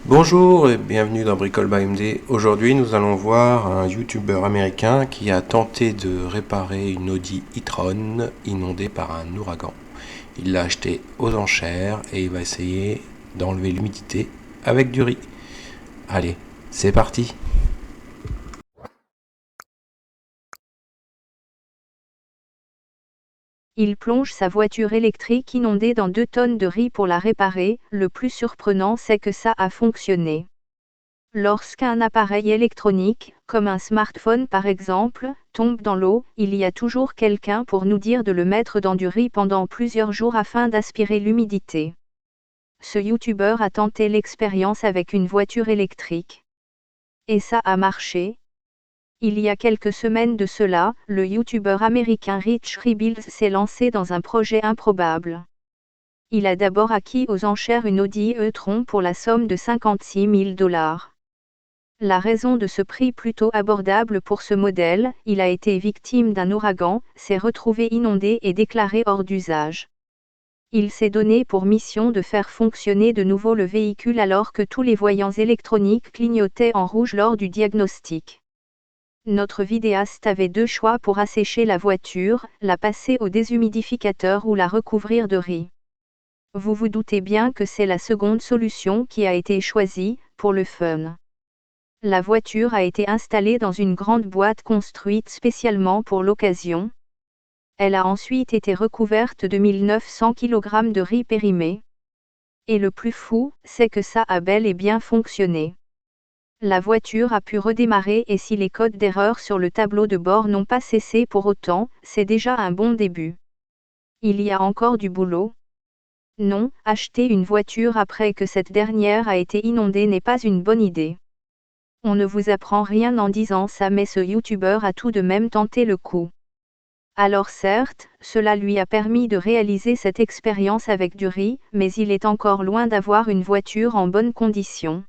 Bonjour et bienvenue dans Bricole by MD. Aujourd'hui, nous allons voir un YouTuber américain qui a tenté de réparer une Audi e-tron inondée par un ouragan. Il l'a acheté aux enchères et il va essayer d'enlever l'humidité avec du riz. Allez, c'est parti! Il plonge sa voiture électrique inondée dans 2 tonnes de riz pour la réparer. Le plus surprenant, c'est que ça a fonctionné. Lorsqu'un appareil électronique, comme un smartphone par exemple, tombe dans l'eau, il y a toujours quelqu'un pour nous dire de le mettre dans du riz pendant plusieurs jours afin d'aspirer l'humidité. Ce YouTuber a tenté l'expérience avec une voiture électrique. Et ça a marché. Il y a quelques semaines de cela, le YouTuber américain Rich Rebuilds s'est lancé dans un projet improbable. Il a d'abord acquis aux enchères une Audi e-tron pour la somme de 56 000 $. La raison de ce prix plutôt abordable pour ce modèle, il a été victime d'un ouragan, s'est retrouvé inondé et déclaré hors d'usage. Il s'est donné pour mission de faire fonctionner de nouveau le véhicule alors que tous les voyants électroniques clignotaient en rouge lors du diagnostic. Notre vidéaste avait 2 choix pour assécher la voiture, la passer au déshumidificateur ou la recouvrir de riz. Vous vous doutez bien que c'est la seconde solution qui a été choisie, pour le fun. La voiture a été installée dans une grande boîte construite spécialement pour l'occasion. Elle a ensuite été recouverte de 1900 kg de riz périmé. Et le plus fou, c'est que ça a bel et bien fonctionné. La voiture a pu redémarrer et si les codes d'erreur sur le tableau de bord n'ont pas cessé pour autant, c'est déjà un bon début. Il y a encore du boulot. Non, acheter une voiture après que cette dernière a été inondée n'est pas une bonne idée. On ne vous apprend rien en disant ça, mais ce YouTuber a tout de même tenté le coup. Alors certes, cela lui a permis de réaliser cette expérience avec du riz, mais il est encore loin d'avoir une voiture en bonne condition.